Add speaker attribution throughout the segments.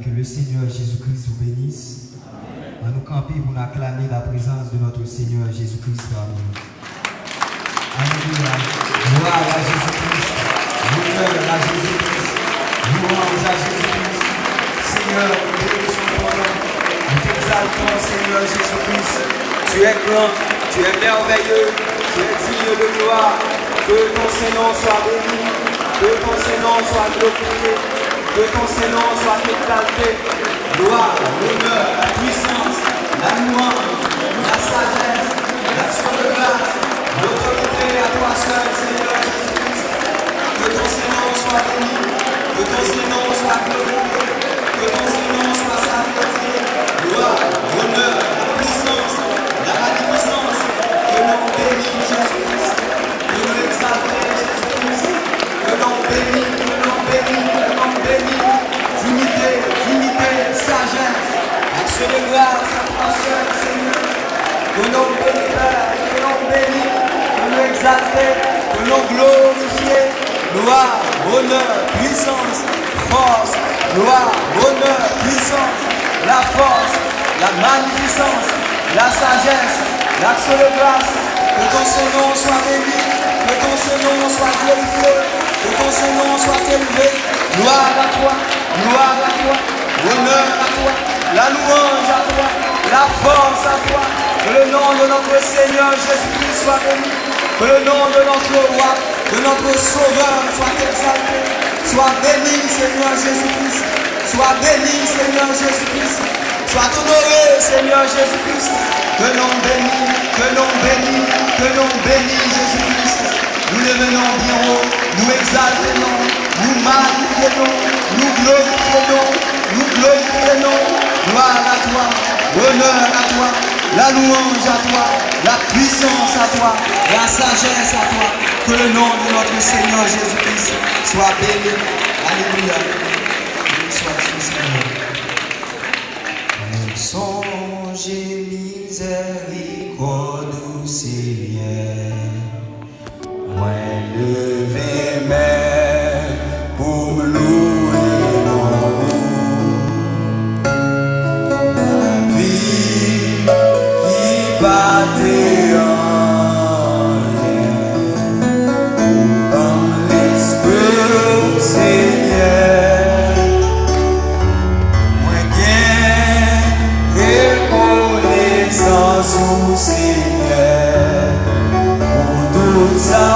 Speaker 1: que le Seigneur Jésus-Christ vous bénisse. À nous camper pour nous acclamer la présence de notre Seigneur Jésus-Christ parmi nous. Alléluia. Gloire à Jésus-Christ. Honneur à Jésus-Christ. Louange à Jésus-Christ. Seigneur, nous bénissons ton nom. Nous t'exaltons, Seigneur Jésus-Christ. Tu es grand, tu es merveilleux, tu es digne de gloire. Que ton Saint-Nom soit béni, que ton Saint-Nom soit glorifié, que ton Saint-Nom soit exalté. Gloire, l'honneur, la puissance, la louange, la sagesse, l'action de grâce, l'autorité à toi seul, Seigneur Jésus-Christ. Que ton Saint-Nom soit béni, que ton Saint-Nom soit glorifié, que ton Saint-Nom soit sanctifié. Gloire, l'honneur, la puissance, la magnificence, que l'on bénit Jésus-Christ, que l'on exalte Jésus-Christ, que l'on bénit, que l'on bénit, que l'on bénit. Dignité, dignité, sagesse, action de grâce, attention, Seigneur. Que l'on bénit, que l'on bénit, que l'on exalte, que l'on glorifie. Gloire, honneur, puissance, force, gloire, honneur, puissance, la force, la magnificence, la sagesse, l'action de grâce. Que ton Saint-Nom soit béni, que ton Saint-Nom soit glorifié, que ton Saint-Nom soit élevé. Gloire à toi, honneur à toi, la louange à toi, la force à toi. Que le nom de notre Seigneur Jésus-Christ soit béni, que le nom de notre roi, de notre sauveur soit exalté. Sois béni, Seigneur Jésus-Christ, sois béni, Seigneur Jésus-Christ, sois honoré, Seigneur Jésus-Christ. Que l'on bénit, que l'on bénit, que l'on bénit Jésus-Christ. Nous le menons bien haut, nous exaltons, nous magnifions, nous glorifions, nous glorifions. Gloire à toi, honneur à toi, la louange à toi, la puissance à toi, la sagesse à toi. Que le nom de notre Seigneur Jésus-Christ soit béni. Alléluia. Béni soit-il, Seigneur. Songez miséricorde du Seigneur. Moi levé même pour louer nos vie qui battait en l'esprit Seigneur. Moi gain reconnaissance au Seigneur pour tout ça.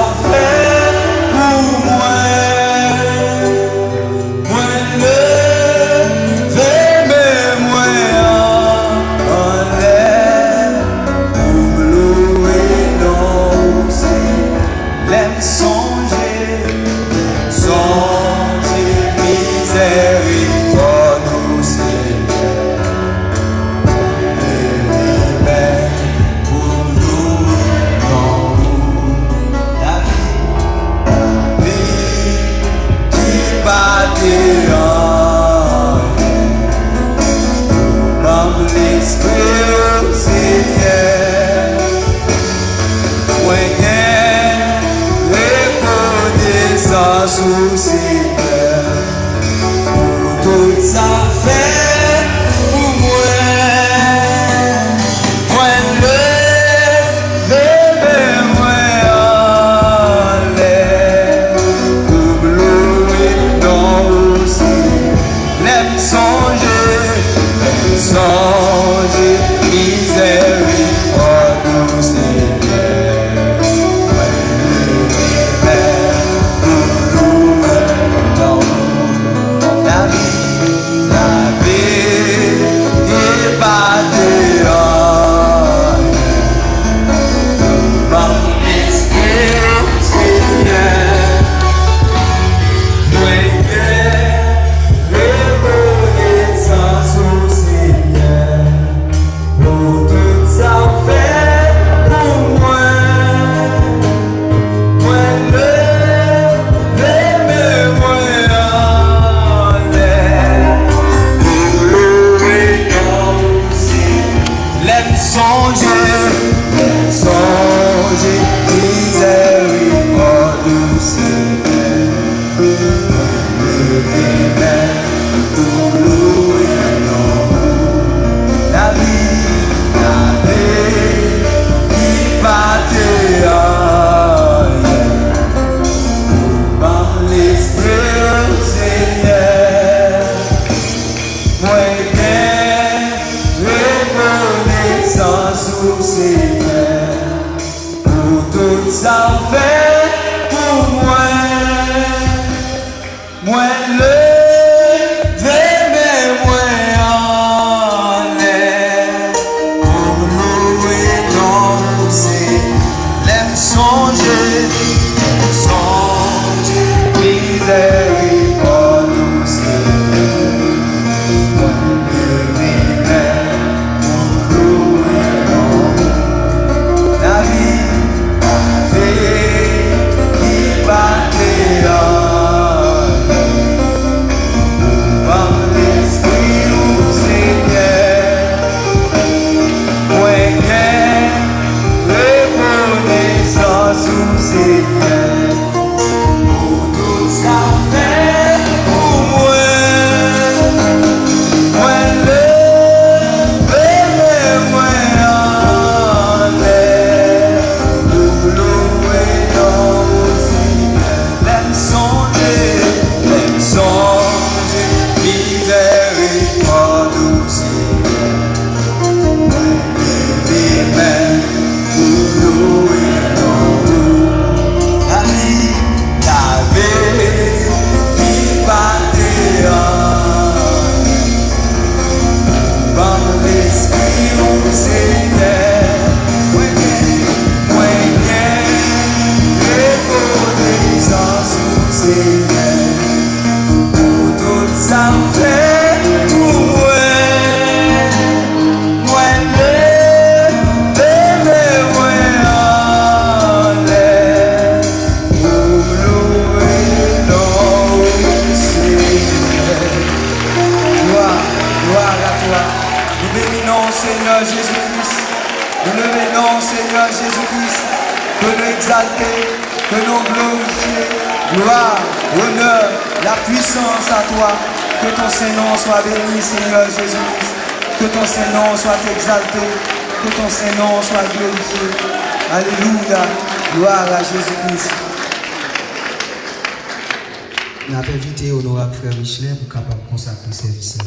Speaker 1: On a invité honorable frère Michelin pour capable consacrer le service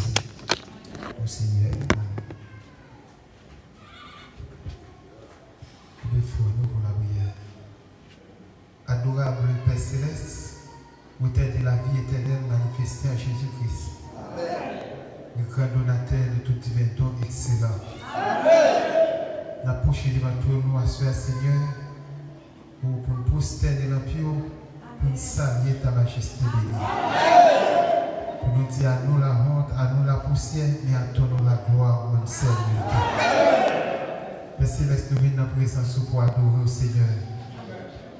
Speaker 1: au Seigneur. Nous nous pour la prière. Adorable Père Céleste, auteur de la vie éternelle manifestée en Jésus-Christ. Le grand donateur de tout divin don excellent. N'approchez devant toi, nous, à ce Seigneur, pour nous prosterner dans le pied, pour nous saluer ta majesté bénie. Pour nous dire à nous la honte, à nous la poussière, et à toi nous la gloire, même celle Père Céleste, nous venons en présence pour adorer au Seigneur.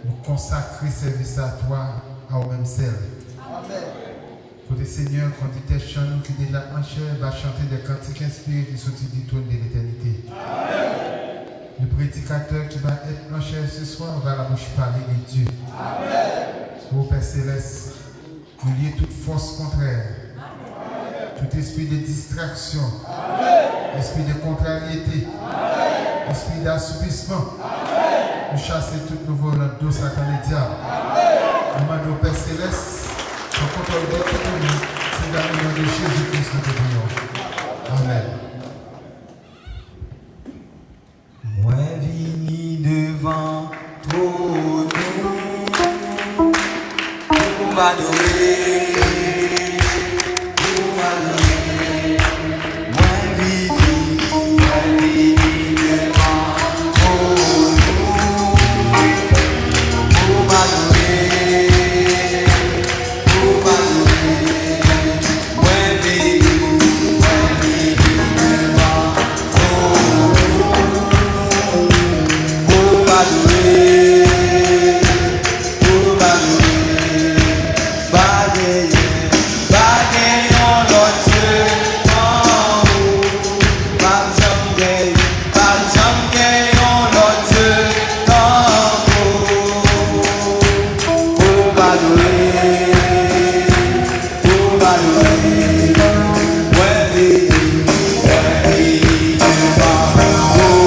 Speaker 1: Nous consacrer service à toi, à nous-mêmes celle. Pour le Seigneur, quand il te chante, qui déjà en chair, va chanter des cantiques inspirés qui sortent du trône de l'éternité. Le prédicateur qui va être en chair ce soir va la bouche parler de Dieu. Ô Père Céleste, nous lier toute force contraire, tout esprit de distraction, esprit de contrariété, esprit d'assoupissement. Nous chasser toute nouveau dans Satan et diable. Nous demandons au Père Céleste, son contrôle de tout le monde, c'est dans le nom de Jésus-Christ que nous prions. Amen. Moi vini devant trône pour m'adorer, pour m'adorer. Moi vini devant trône pour m'adorer, pour m'adorer. Moi vini devant trône pour m'adorer, pour m'adorer. Bagayer, bagayer en l'autre Dieu en haut. Pas jamais en l'autre Dieu en haut. Pour m'adorer, pour m'adorer. Ouais, devant haut.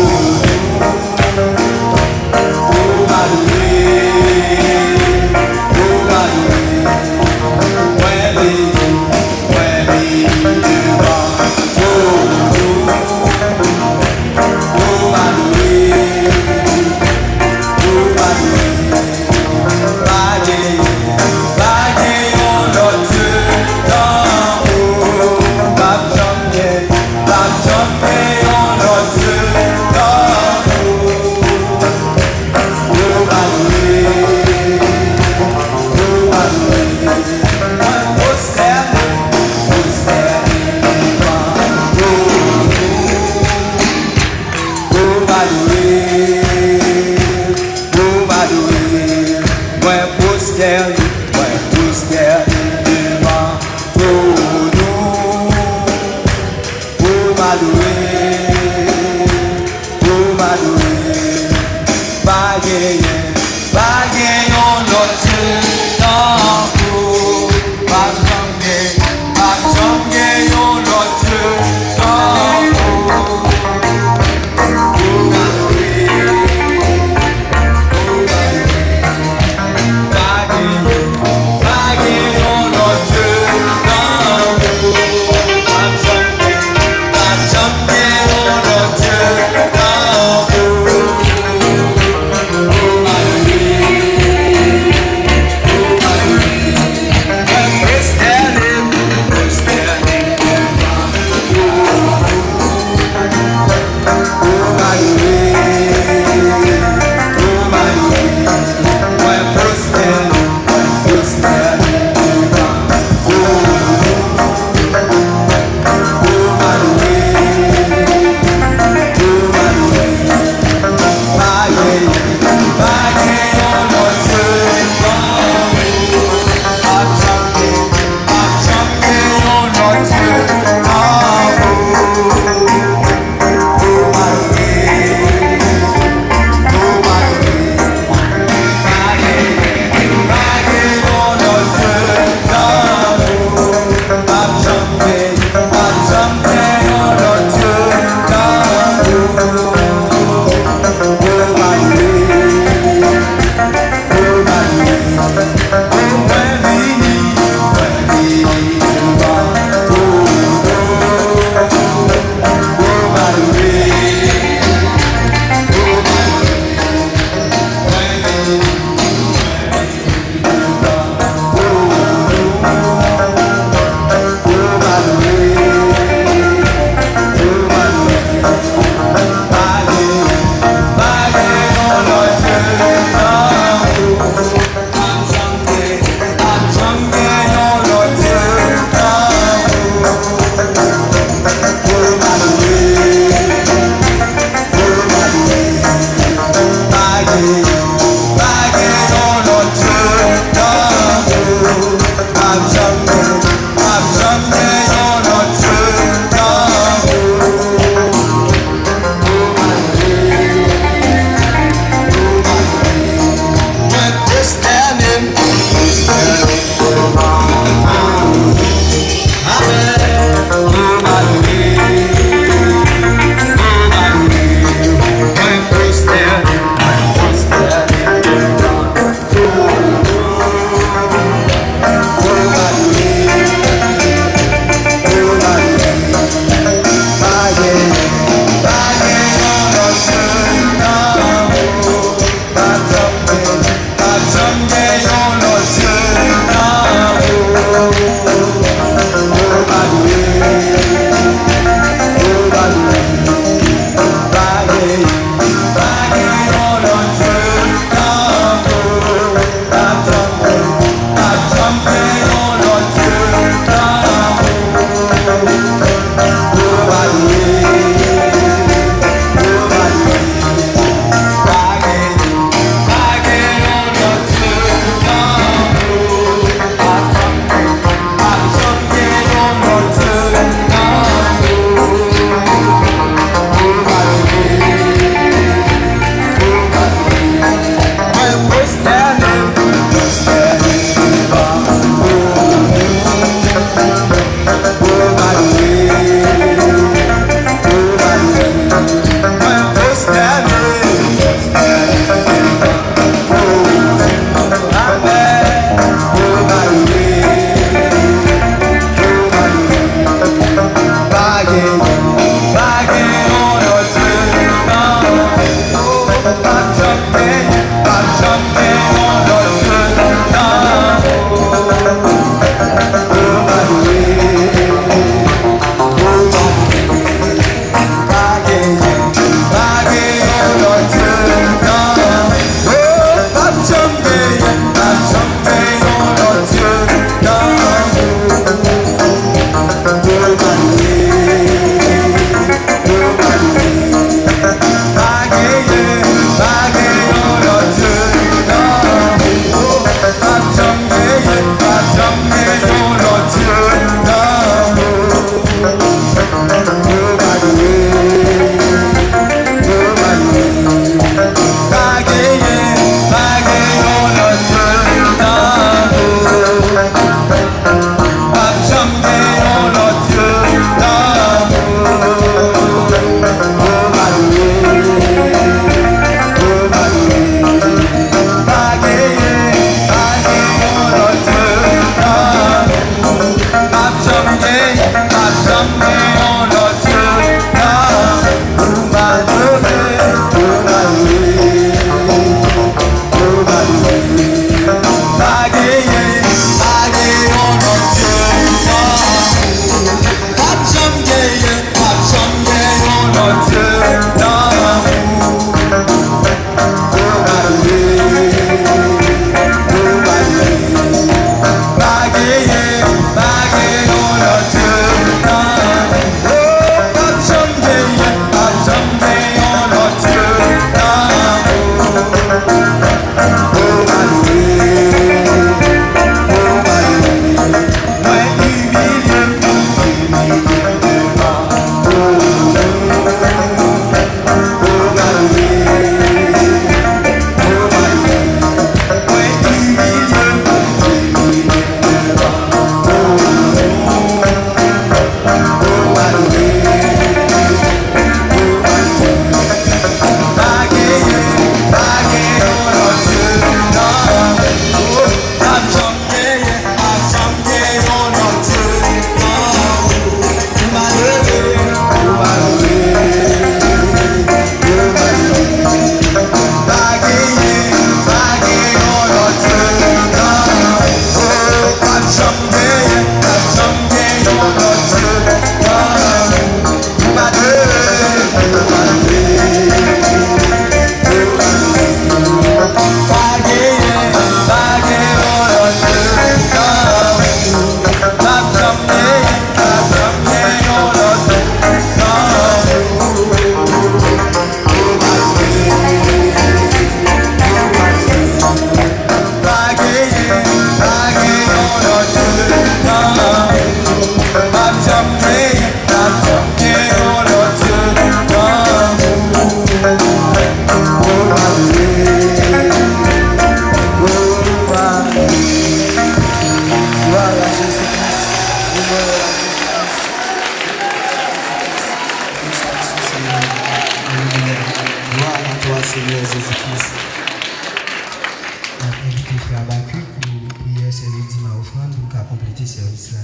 Speaker 1: On a invité le frère Bacu pour prier service d'Ima offrande pour compléter ce service-là.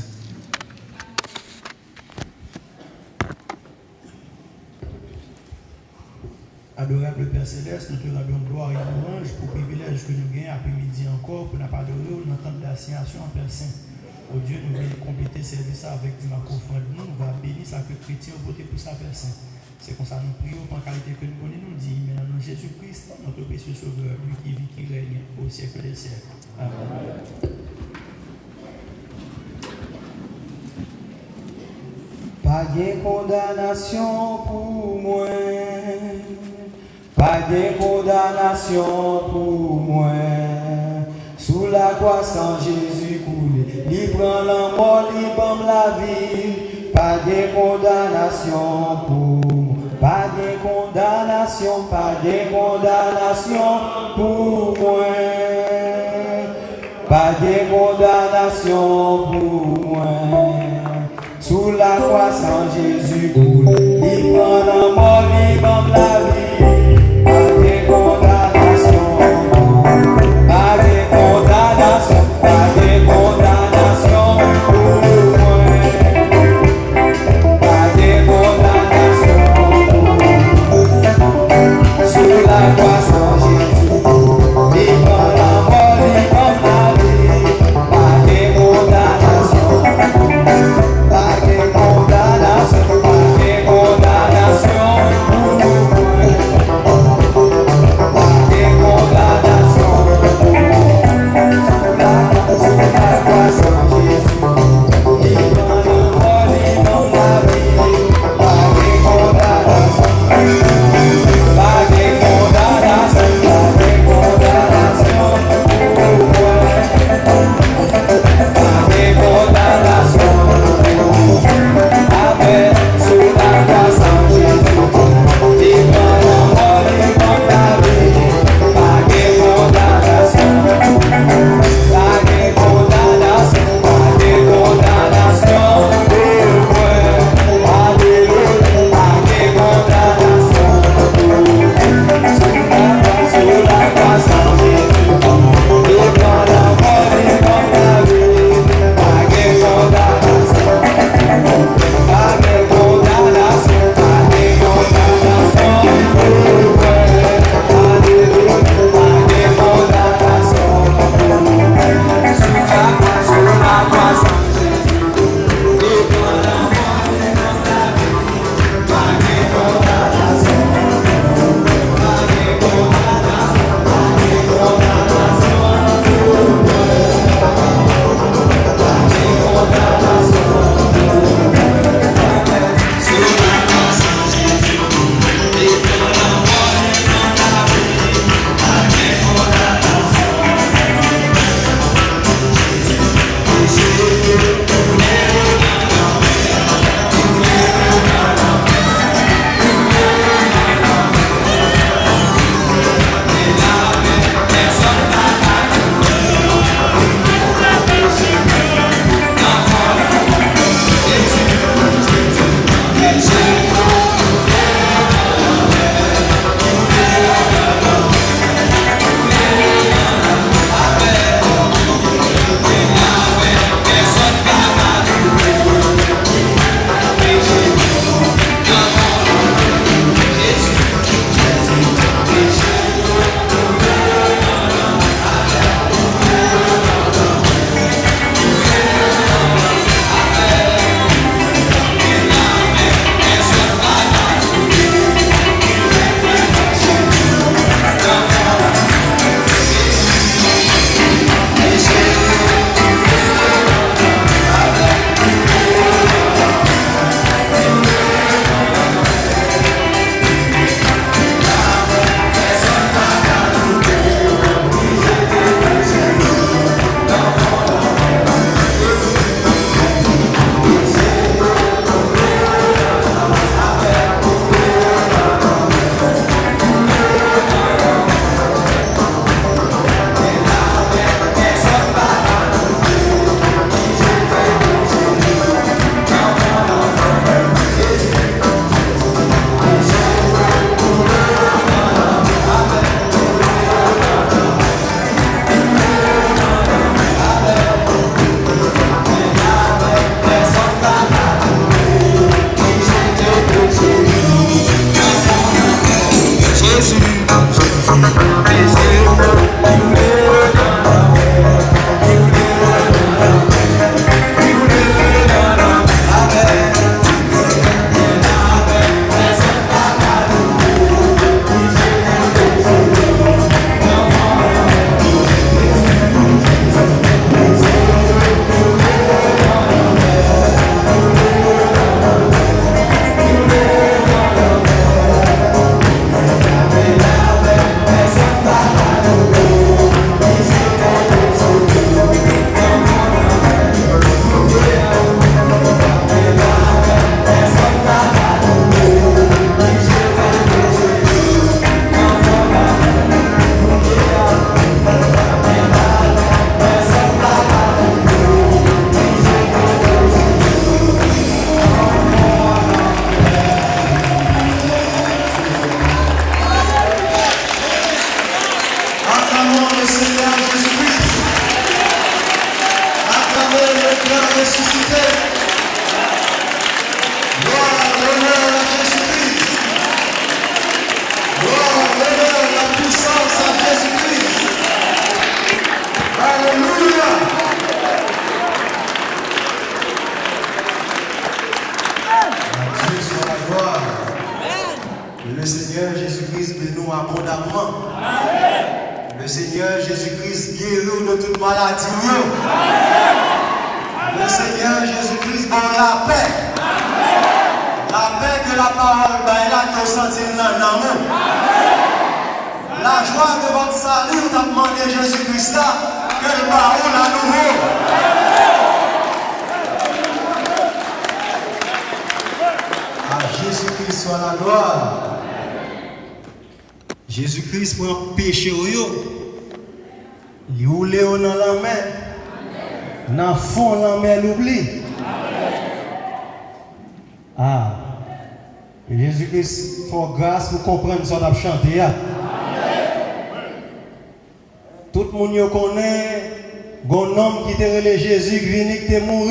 Speaker 2: Adorable Père Céleste, nous te rendons gloire et louange pour le privilège que nous gagnons après-midi encore pour nous adorer dans le temps de l'assignation en Père Saint. Oh Dieu, nous voulons compléter ce service avec du offrande. Nous va bénir ça que chrétien au côté pour ça Père Saint. C'est comme ça nous prions en qualité que nous connaissons, nous dit, mais dans Jésus-Christ, notre précieux Sauveur, lui qui vit, qui règne au siècle des siècles. Amen.
Speaker 1: Pas de condamnation pour moi. Pas de condamnation pour moi. Sous la croix sans Jésus coulé, il prend la mort, il bombe la vie. Pas de condamnation pour moi. Pas de condamnation, pas de condamnation pour moi. Pas de condamnation pour moi. Sous la croix sans Jésus coulé, il prend la mort, il bombe la vie. Pas de condamnation, pas de condamnation, pas de condamnation pour moi. Pas de condamnation pour moi. Sous la croix sans Jésus, il prend la mort, il bombe la vie. Pas de condamnation. Pas de condamnation pour moi.
Speaker 3: Le Seigneur Jésus-Christ de nous abondamment. Le Seigneur Jésus-Christ guérit de toute maladie. Le Seigneur Jésus-Christ donne la paix. La paix que la parole est là qui senti dans l'amour. La joie de votre salut, vous avez demandé Jésus-Christ là, que le parole à nouveau. À Jésus-Christ soit la gloire. Jésus-Christ prend péché au yo. Il roule dans la main. Dans le fond, la main l'oublie. Ah. Jésus-Christ fait grâce pour comprendre ce qu'on a chanté. Tout le monde connaît un homme qui était relé Jésus qui vient qui est mort.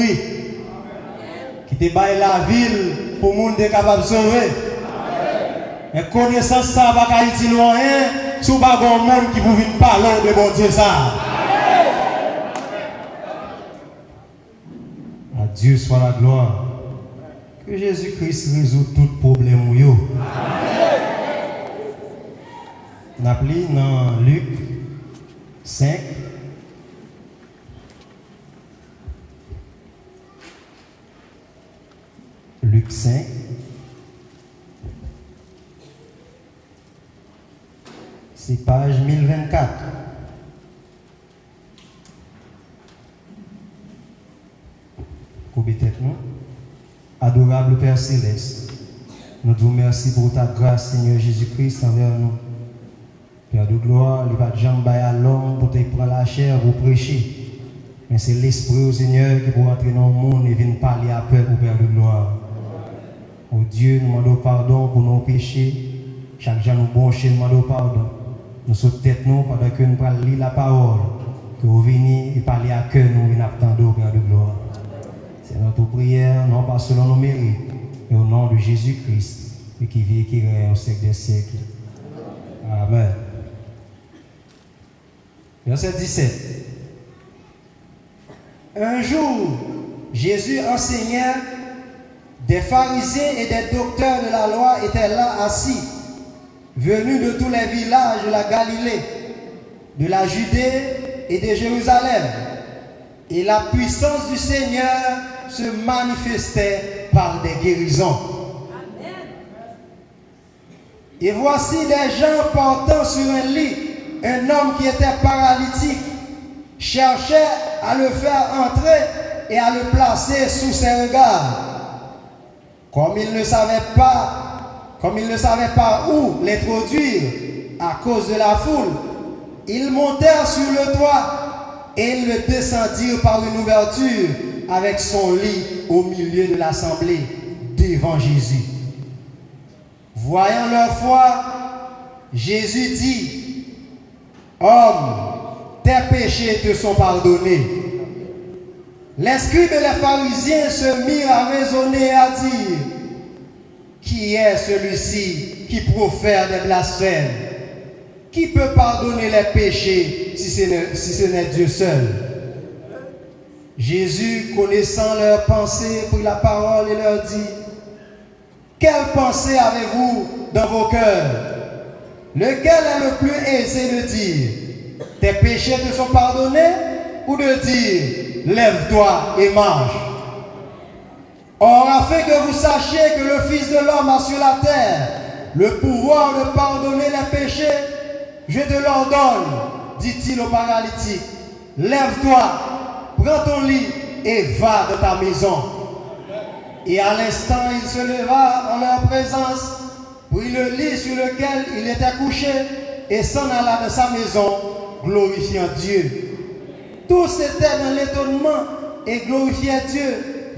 Speaker 3: Qui te baille la ville pour que le monde soit capable de sauver. Mais connaissance ça va pas utile rien sous pas un monde qui peut venir parler de bon Dieu ça. À Dieu soit la gloire. Que Jésus-Christ résout tout problème. On appelle dans Luc 5. Luc 5. C'est page 1024. Coupez tête nous. Adorable Père Céleste, nous te remercions pour ta grâce, Seigneur Jésus-Christ, envers nous. Père de gloire, il n'y a pas de jambes à l'homme pour te prendre la chair pour prêcher. Mais c'est l'Esprit, Seigneur, qui peut entrer dans le monde et venir parler à peuple, Père de gloire. Oh Dieu, nous demandons pardon pour nos péchés. Chaque jour, nous bronchons, nous demandons pardon. Nous sommes tête nous pendant que nous parlons lire la parole. Que vous venez et parler à cœur, nous attendons, Père de gloire. C'est notre prière, non pas selon nos mérites, mais au nom de Jésus-Christ, et qui vit et qui règne au siècle des siècles. Amen. Verset 17. Un jour, Jésus enseignait, des pharisiens et des docteurs de la loi étaient là assis, venus de tous les villages de la Galilée, de la Judée et de Jérusalem. Et la puissance du Seigneur se manifestait par des guérisons. Amen. Et voici des gens portant sur un lit un homme qui était paralytique, cherchait à le faire entrer et à le placer sous ses regards. Comme il ne savait pas où l'introduire à cause de la foule, ils montèrent sur le toit et ils le descendirent par une ouverture avec son lit au milieu de l'assemblée devant Jésus. Voyant leur foi, Jésus dit: Homme, tes péchés te sont pardonnés. Les scribes et les pharisiens se mirent à raisonner et à dire: Qui est celui-ci qui profère des blasphèmes? Qui peut pardonner les péchés si ce n'est Dieu seul? Jésus, connaissant leurs pensées, prit la parole et leur dit: quelle pensée avez-vous dans vos cœurs? Lequel est le plus aisé de dire: tes péchés te sont pardonnés, ou de dire: lève-toi et marche? Or, afin que vous sachiez que le Fils de l'homme a sur la terre le pouvoir de pardonner les péchés, je te l'ordonne, dit-il au paralytique, lève-toi, prends ton lit et va de ta maison. Et à l'instant, il se leva en leur présence, prit le lit sur lequel il était couché et s'en alla de sa maison, glorifiant Dieu. Tous étaient dans l'étonnement et glorifiaient Dieu.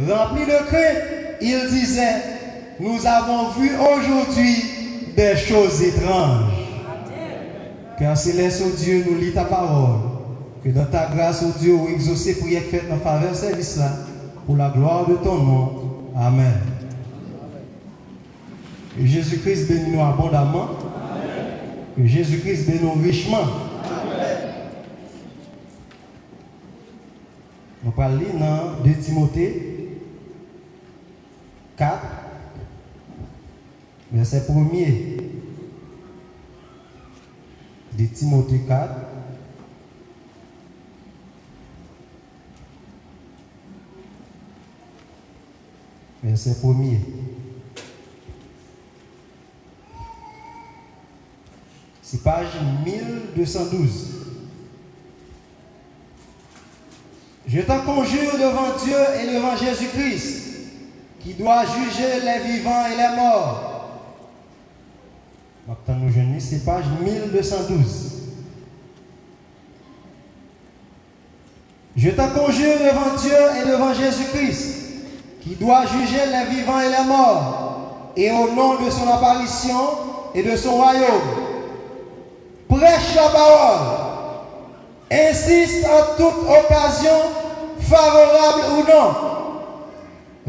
Speaker 3: Remplis de crainte, ils disaient: nous avons vu aujourd'hui des choses étranges. Car céleste, oh Dieu, nous lis ta parole. Que dans ta grâce, oh Dieu, ou exaucer prière faite en faveur de service là, pour la gloire de ton nom. Amen. Que Jésus-Christ bénisse nous abondamment. Que Jésus-Christ bénisse nous richement. On parle dans 2 Timothée 4, verset 1er. De Timothée 4, verset 1er. C'est page 1212. Je t'en conjure devant Dieu et devant Jésus-Christ, qui doit juger les vivants et les morts. Maintenant, nous jeunes, c'est page 1212. Je t'en conjure devant Dieu et devant Jésus-Christ, qui doit juger les vivants et les morts, et au nom de son apparition et de son royaume. Prêche la parole, insiste en toute occasion, favorable ou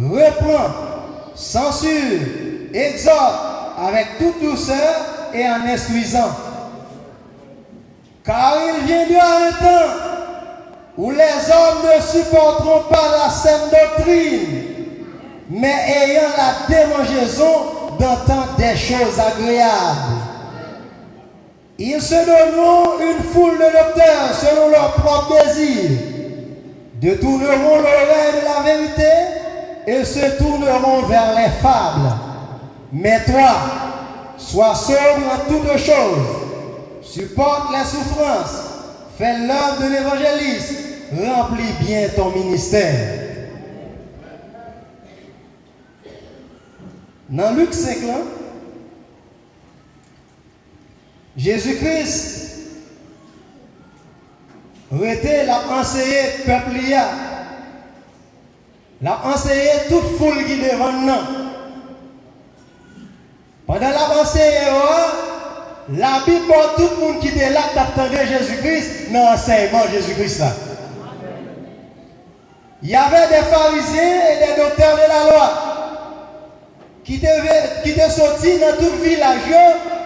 Speaker 3: non, reprend, censure, exhorte avec toute douceur et en instruisant. Car il viendra un temps où les hommes ne supporteront pas la saine doctrine, mais ayant la démangeaison d'entendre des choses agréables. Ils se donneront une foule de docteurs selon leur propre désir, détourneront l'oreille de la vérité et se tourneront vers les fables. Mais toi, sois sobre en toutes choses, supporte les souffrances, fais l'œuvre de l'évangéliste, remplis bien ton ministère. Dans Luc 5, là, Jésus-Christ était l'a enseigné peuple, l'a enseigné toute foule qui devant nous. Pendant la enseigné, la Bible pour tout le monde qui était là d'attendre Jésus-Christ dans l'enseignement de Jésus-Christ là. Il y avait des pharisiens et des docteurs de la loi qui étaient sortis dans tout le village,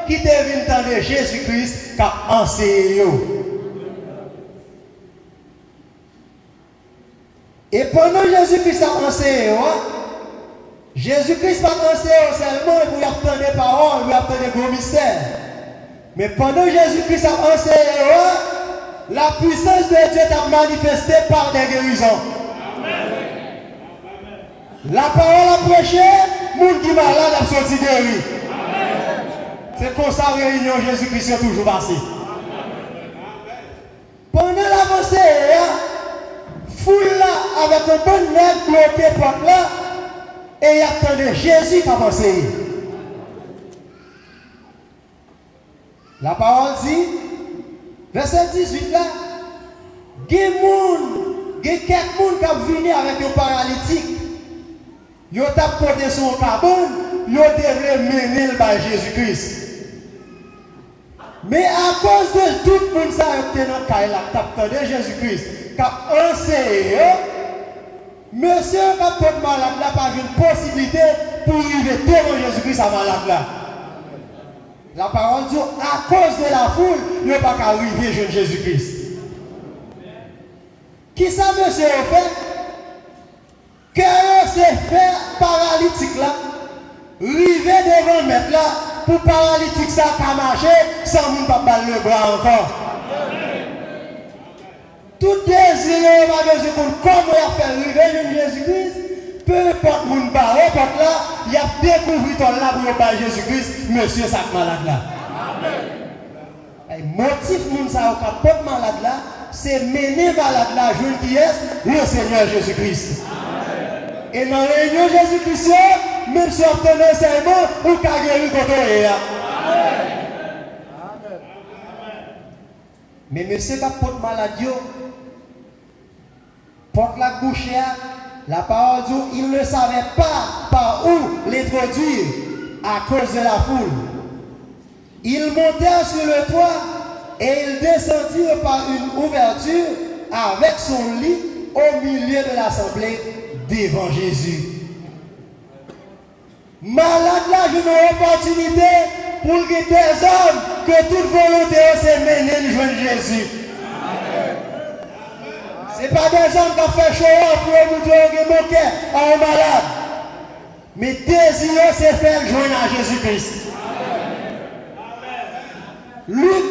Speaker 3: qui étaient venus entendre Jésus-Christ qui a enseigné. Et pendant Jésus-Christ a enseigné, Jésus-Christ va enseigner seulement pour apprendre des paroles, pour apprendre des gros mystères. Mais pendant Jésus-Christ a enseigné, la puissance de Dieu est manifestée par des guérisons. La parole a prêché, les gens qui sont malades ont sorti guéri. C'est comme ça la réunion Jésus-Christ est toujours passé. Pendant l'avancée, foule là, avec un bon nez bloqué porte là, et il attendait Jésus qui a passé. La parole dit, verset 18 là, il y a quelqu'un qui a venu avec un paralytique. Il a porté son cabane, il a mené par Jésus-Christ. Mais à cause de tout le monde qui a été dans le cas de Jésus-Christ, qui a enseigné, monsieur qui a porté malade n'a pas une possibilité pour arriver devant Jésus-Christ à malade là. La parole dit, à cause de la foule, il n'y a pas qu'à arriver jeune Jésus-Christ. Qui ça, monsieur, a fait? Que c'est fait paralytique là, river devant le maître là, pour paralytique ça pas marcher, sans moun pas battre le bras encore. Tout désir va besoin pour comment faire river Jésus-Christ, peu importe moun barre, porte là, il a découvert ton là pour pas Jésus-Christ, monsieur ça malade là. Le motif moun ça porte malade là, c'est mener malade là, je qui est le Seigneur Jésus-Christ. Et dans la réunion Jésus-Christ, même si on obtient un serment, ou qu'à guérir contre eux. Mais monsieur qui porte maladie, porte la bouche, la parole dit il ne savait pas par où l'introduire à cause de la foule. Il montait sur le toit et il descendit par une ouverture avec son lit au milieu de l'assemblée devant Jésus. Malade là, j'ai une opportunité pour que des hommes que toute volonté c'est mener le joindre Jésus. Ce n'est pas des hommes qui ont fait chaud pour nous dire que mon cœur est malade. Mais désir c'est faire joindre à Jésus-Christ. Luc,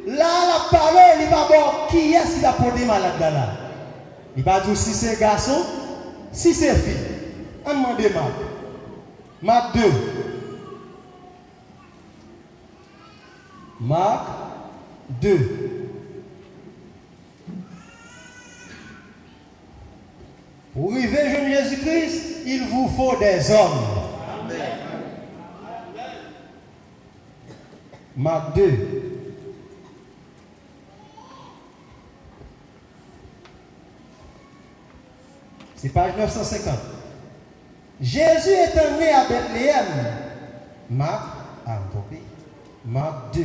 Speaker 3: là la parole, il va voir qui est-ce qui a porté malade là. Il va dire si c'est garçon. Si c'est fille, on demande Marc. Marc 2. Marc 2. Pour arriver jeune Jésus-Christ, il vous faut des hommes. Marc 2. C'est page 950. Jésus étant né à Bethléem. Marc 2.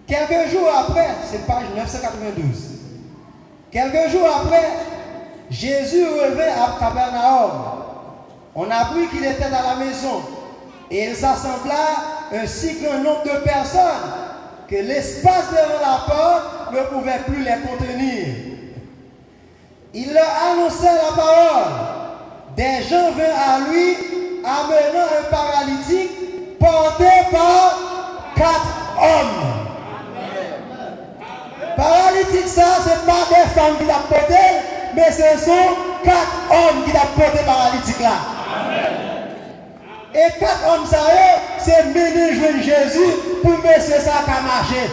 Speaker 3: Quelques jours après, c'est page 992. Quelques jours après, Jésus revint à Capernaum. On a appris qu'il était dans la maison. Et il s'assembla un si grand nombre de personnes que l'espace devant la porte ne pouvait plus les contenir. Il leur annonçait la parole. Des gens vinrent à lui, amenant un paralytique porté par 4 hommes. Paralytique, ça, ce n'est pas des femmes qui l'ont porté, mais ce sont 4 hommes qui l'ont porté paralytique là. Et 4 hommes, ça c'est mener jouer Jésus pour monsieur ça qui a marché.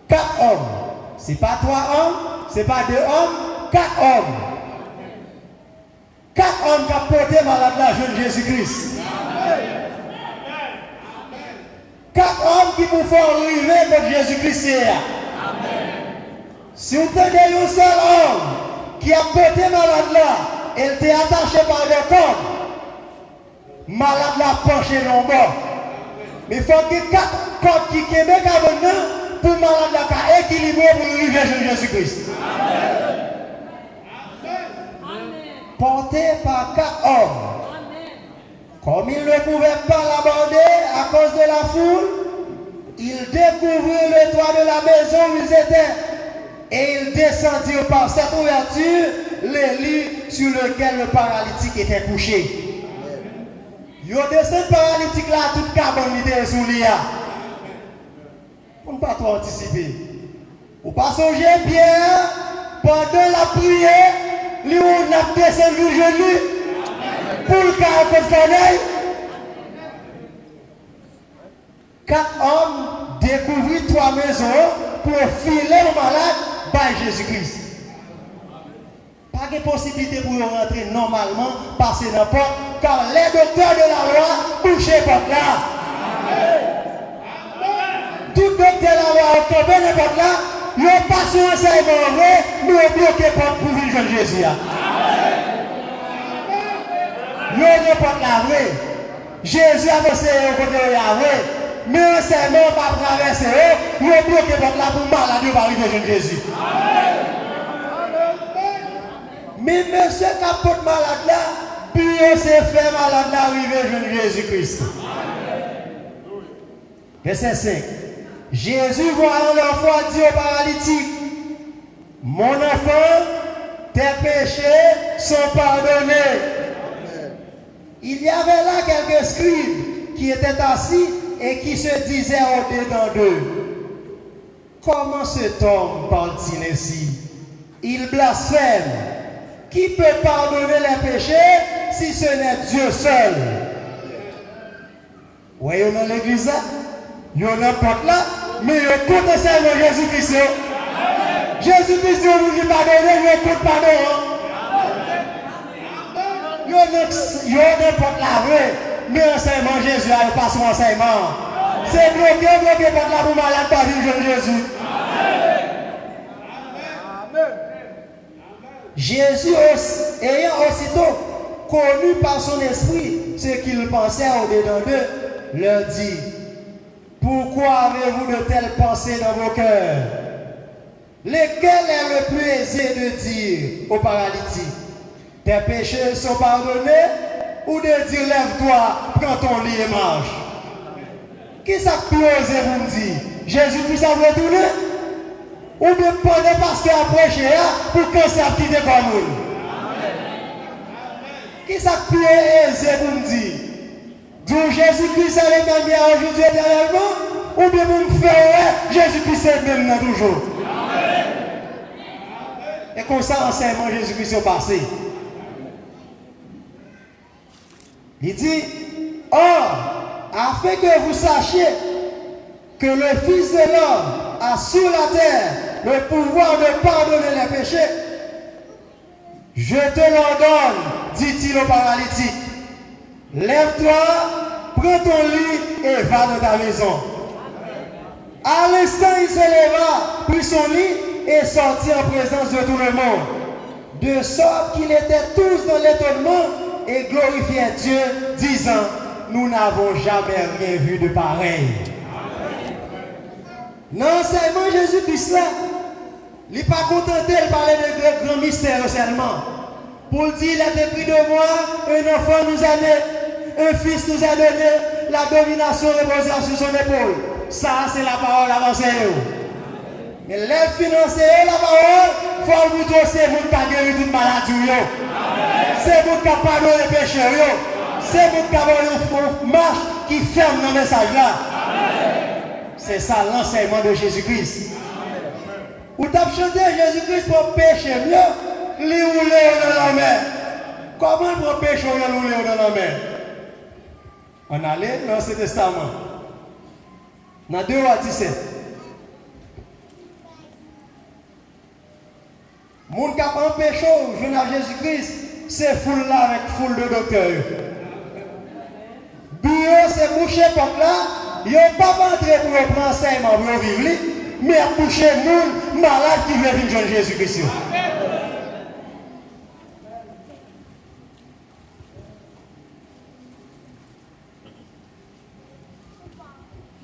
Speaker 3: 4 hommes. Ce n'est pas 3 hommes, ce n'est pas 2 hommes, 4 hommes. 4 hommes qui ont porté malade la jeune Jésus-Christ. 4 hommes qui vous font arriver contre Jésus-Christ. Si vous tenez un seul homme qui a porté malade là, elle était attachée par des cordes. Malade là penché dans le bord. Mais il faut que 4 cordes qui québec avant nous pour malade là équilibrer pour arriver à Jésus-Christ. Porté par 4 hommes. Comme il ne pouvait pas l'aborder à cause de la foule, il découvrit le toit de la maison où ils étaient. Et il descendit par cette ouverture les lits sur lesquels le paralytique était couché. Il descend le paralytique là, toute carbonité sous l'IA. On ne peut pas trop anticiper. Vous pas songer Pierre, pendant la prière, lui on a descendu le genou pour le cas de soleil. 4 hommes découvrirent 3 maisons pour filer le malade par Jésus-Christ. Pas de possibilité pour rentrer normalement, passer dans la porte, car les docteurs de la loi touchent la porte là. Tout docteur de la loi ont tombé la porte là, ils ont passé un enseignement vrai, nous ont bloqué la porte pour venir jeune Jésus. Ils ont la porte là vrai. Jésus a passé au côté de la vrai. Mais un serment va traverser eux, ils ont bloqué la porte là pour malade, ils vont arriver jeune Jésus. Mais monsieur qui porte malade là, puis c'est fait malade là, arrivé jeune Jésus-Christ. Verset 5. Jésus voit l'enfant dit au paralytique, mon enfant, tes péchés sont pardonnés. Il y avait là quelques scribes qui étaient assis et qui se disaient au-dedans d'eux, comment cet homme parle-t-il ainsi? Il blasphème. Qui peut pardonner les péchés si ce n'est Dieu seul? Voyez dans l'église là, il y a n'importe là, mais il y a compte seulement Jésus-Christ. Jésus-Christ vous dit pardonner, il y a compte pardon. Il y a n'importe là, mais enseignement Jésus a pas son enseignement. C'est bloqué par la pour malade par Jésus. Jésus, ayant aussitôt connu par son esprit ce qu'il pensait au-dedans d'eux, leur dit, pourquoi avez-vous de telles pensées dans vos cœurs? Lequel est le plus aisé de dire au paralytique, tes péchés sont pardonnés, ou de dire, lève-toi, prends ton lit et marche? Qui ça peut oser vous me dire? Jésus-Christ a retourné? Ou bien pendant parce qu'il a prêché pour que ça quitte comme nous? Qui ça peut oser vous me dire? Donc Jésus-Christ est le même hier, aujourd'hui, éternellement? Ou bien vous me faites Jésus-Christ est le même toujours? Et comme ça, l'enseignement Jésus-Christ est passé. Il dit, or, afin que vous sachiez que le Fils de l'homme a sur la terre le pouvoir de pardonner les péchés, je te l'ordonne, dit-il au paralytique, lève-toi, prends ton lit et va dans ta maison. À l'instant, il se leva, prit son lit et sortit en présence de tout le monde, de sorte qu'ils étaient tous dans l'étonnement et glorifiaient Dieu, disant, nous n'avons jamais rien vu de pareil. Dans l'enseignement Jésus-Christ là, il n'est pas contenté de parler de grands mystères seulement. Pour le dire, il a pris de moi, un enfant nous a né, un fils nous a donné, la domination reposera sur son épaule. Ça, c'est la parole avancée. Mais l'aide financière, la parole, il faut vous dire, c'est vous qui avez guéri toute maladie. C'est vous qui avez pardonné les péchés. C'est vous qui avez une marche qui ferme le message là. C'est ça l'enseignement de Jésus-Christ. Vous avez chanté Jésus-Christ pour pécher mieux, lui ou dans la mer. Comment pour pécher ou dans la mer? On allait dans l'Ancien Testament. Dans 2 à 17. Moun qui a empêché au jeune à Jésus-Christ, c'est foule là avec foule de docteurs. Bureau, c'est bouché pour là. Ils n'ont pas entré pour prendre enseignement pour vivre, mais à boucher moun malade qui veut venir joindre Jésus-Christ.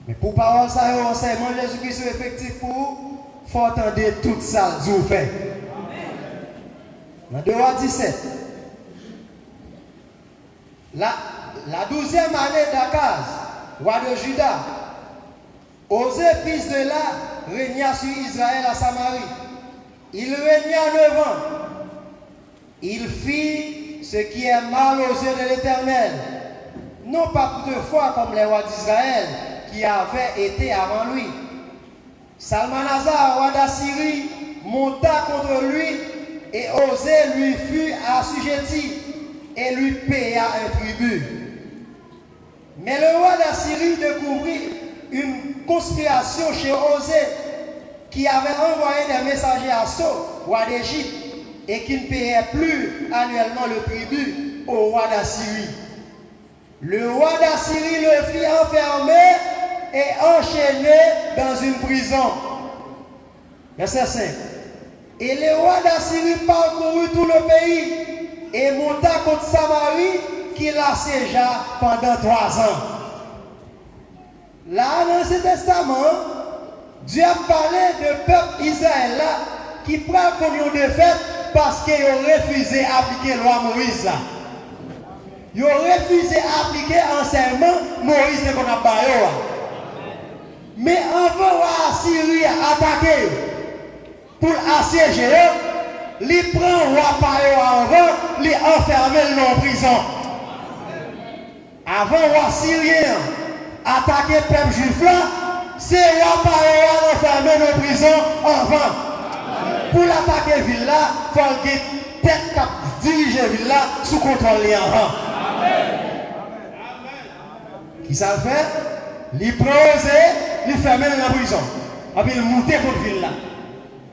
Speaker 3: Mais pour parole ça, l'enseignement Jésus-Christ est effectif pour vous, il faut entendre tout ça, Dieu fait. Dans 2 à 17. La 12e année d'Akaz, roi de Juda, Osée, fils de là, régna sur Israël à Samarie. Il régna 9 ans. Il fit ce qui est mal aux yeux de l'Éternel, non pas toutefois comme les rois d'Israël qui avaient été avant lui. Salmanasar, roi d'Assyrie, monta contre lui et Osée lui fut assujetti et lui paya un tribut. Mais le roi d'Assyrie découvrit une conspiration chez Osée qui avait envoyé des messagers à So, roi d'Égypte, et qui ne payait plus annuellement le tribut au roi d'Assyrie. Le roi d'Assyrie le fit enfermer et enchaîner dans une prison. Verset 5. Et le roi d'Assyrie parcourut tout le pays et monta contre Samarie qu'il assiégea pendant 3 ans. Là, dans ce testament, Dieu a parlé de peuple Israël là, qui prend comme une défaite parce qu'ils ont refusé d'appliquer la loi Moïse là. Ils ont refusé d'appliquer l'enseignement Moïse qu'on a baillé. Mais avant Assyrie attaquer pour assiéger, ils prennent roi Payo avant, ils enferment en prison. Avant roi Syrien attaquer le peuple juif là, c'est roi Payo enfermé en prison avant. Pour l'attaquer ville là, il faut que tête qui dirige la ville là sous contrôle avant. Qui ça le fait? Il prend il ferme dans la prison. Et puis il monte contre la ville là.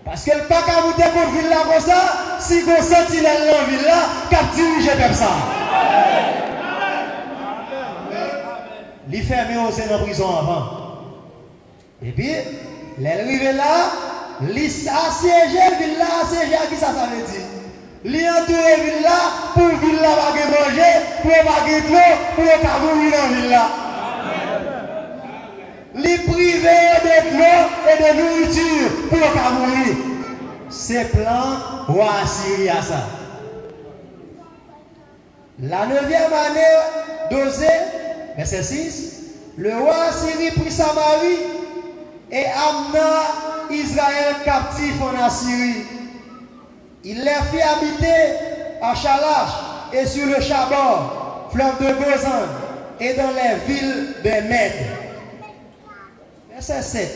Speaker 3: Parce que le pas qu'à monter contre la ville là comme ça, si vous sentez dans la ville là, qui dirige comme ça. Il ferme dans la prison avant. Et puis, il arrive là, il assiège la ville là, assiège qui ça veut dire? Il entoure la ville là, pour la ville là va manger, pour pas de l'eau, pour pas mourir dans la ville là. Les privés de l'eau et de nourriture pour ne pas mourir. C'est plan roi Assyrie à ça. La 9e année d'Osée, verset 6, le roi Assyrie prit Samarie et amena Israël captif en Assyrie. Il les fit habiter à Chalash et sur le Chabor, fleuve de Gozan, et dans les villes de Mèdes. Verset 7.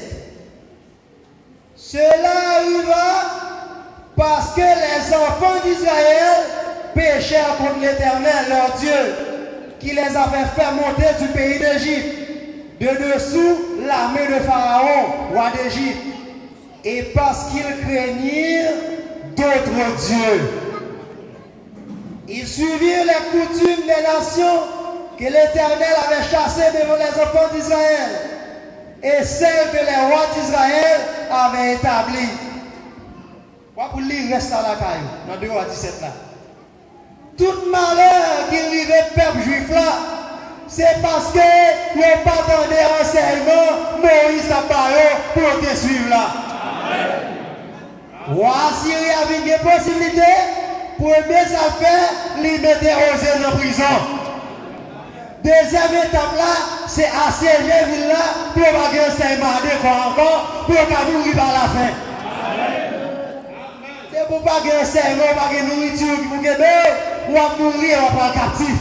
Speaker 3: Cela arriva parce que les enfants d'Israël péchèrent contre l'Éternel, leur Dieu, qui les avait fait monter du pays d'Égypte, de dessous l'armée de Pharaon, roi d'Égypte, et parce qu'ils craignirent d'autres dieux. Ils suivirent les coutumes des nations que l'Éternel avait chassées devant les enfants d'Israël, et celles que les rois d'Israël avaient établies. Pour lire reste à la caille, dans 2 à 17 là. Tout malheur qui arrivait au peuple juif là, c'est parce que ils n'ont pas entendu enseignement Moïse a parlé pour te suivre là. Roi Assyrie avait une possibilité pour aimer ça faire, les mettre aux en prison. Deuxième étape là, c'est assiéger la ville là pour pas que enseignement encore, pour pas mourir par la fin. C'est pour pas que enseignement, pas que nourriture, pour que ou à mourir ou à captif.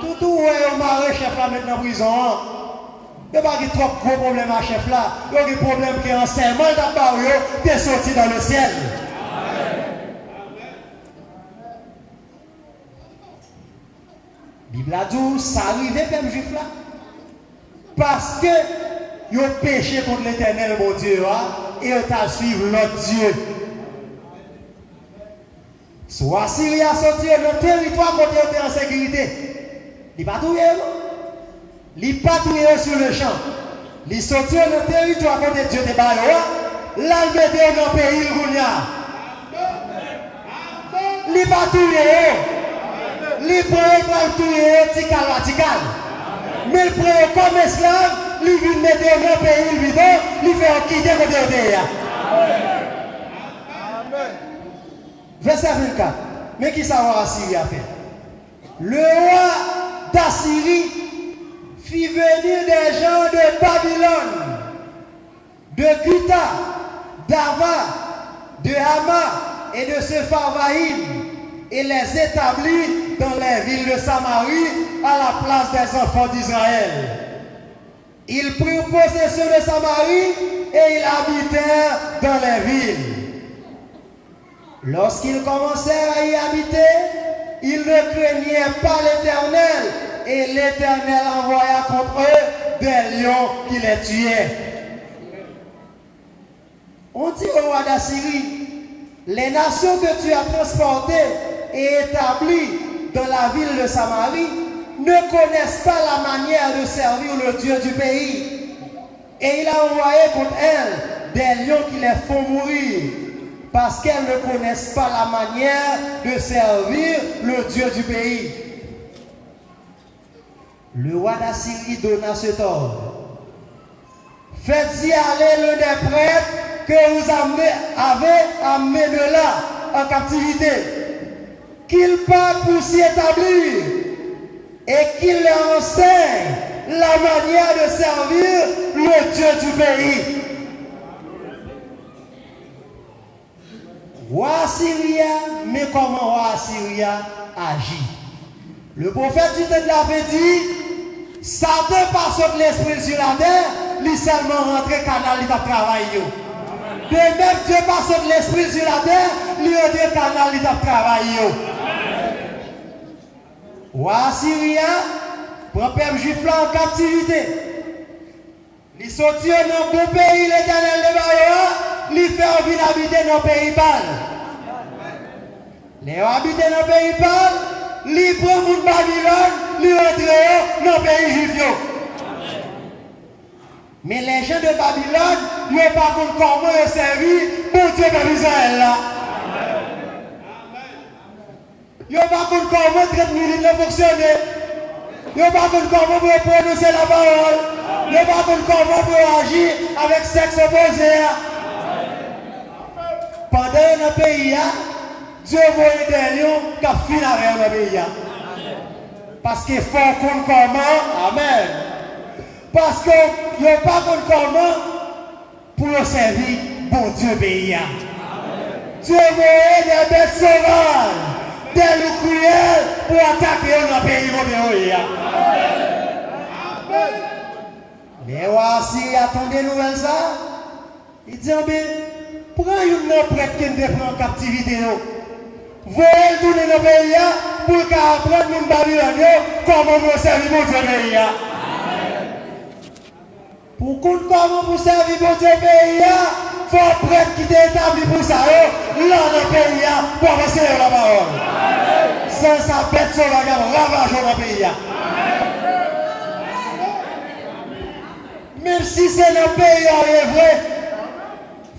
Speaker 3: Tout où est au mari chef là maintenant en prison. Il n'y a pas de trop gros problèmes à chef là. Il y a des problèmes qui enseignement d'abord, tu es sorti dans le ciel. Bible a dit, ça arrivait peuple juif là. Parce que ils ont péché contre l'Éternel, mon Dieu, et ils ont suivi l'autre Dieu. Soit Assyrie a sorti le territoire côté ils étaient en sécurité. Il pas tout il pas tout sur le champ. Il sorti le territoire côté Dieu de Bayoua. Là, il mettait dans le pays il il pas tout il prend tout radical. Mais il prend comme esclave, il vient mettre dans le pays il il fait quitter côté Verset 24. Mais qui savoir Assyrie a fait? Le roi d'Assyrie fit venir des gens de Babylone, de Cuta, d'Ava, de Hama et de Sepharvaïm, et les établit dans les villes de Samarie à la place des enfants d'Israël. Ils prirent possession de Samarie et ils habitèrent dans les villes. Lorsqu'ils commencèrent à y habiter, ils ne craignaient pas l'Éternel, et l'Éternel envoya contre eux des lions qui les tuaient. On dit au roi d'Assyrie, les nations que tu as transportées et établies dans la ville de Samarie ne connaissent pas la manière de servir le Dieu du pays. Et il a envoyé contre elles des lions qui les font mourir, parce qu'elles ne connaissent pas la manière de servir le Dieu du pays. Le roi d'Assyrie donna cet ordre. Faites-y aller l'un des prêtres que vous avez amené de là en captivité, qu'il part pour s'y établir et qu'il leur enseigne la manière de servir le Dieu du pays. Roi Syria, mais comment roi Syria agit? Le prophète du temps l'avait dit, Satan par sur l'esprit sur la terre, lui seulement rentré canal de travail. De même Dieu par sur l'esprit sur la terre, lui rentré canal de travail. Roi Syria, prend peuple juif là en captivité. Il sortit dans le bon pays, l'Éternel de Baïa, il fait envie d'habiter dans le pays pâle. Les habiter dans le pays pâle, il prend mon Babylone, il rentre dans le pays juif. Mais les gens de Babylone, ils n'ont pas compris comment ils servent pour Dieu de Israël là. Ils n'ont pas compris comment 30 minutes fonctionner. Ils n'ont pas compris comment prononcer la parole. Ils n'ont pas compris comment agir avec sexe opposé. Pendant le pays, Dieu voit des lions qui finissent avec le pays. Parce qu'il faut qu'on comment. Amen. Parce qu'ils n'ont pas compris comment pour servir bon Dieu pays. Dieu voit des bêtes sauvages, des loups cruels pour attaquer dans le pays. Mais voici, attendez nouvelle ça. Il dit, prends une prêtre qui nous prend en captivité. Voyez tourner dans le pays pour qu'apprendre nous Babylone comment nous servir mon Dieu pays. Pour qu'on comment vous servir mon Dieu pays, il faut prêtre qui est établi pour ça, là dans le pays, pour avancer la parole. Sans sa bête sauvage, ravage dans le pays. Même si c'est dans le pays vrai,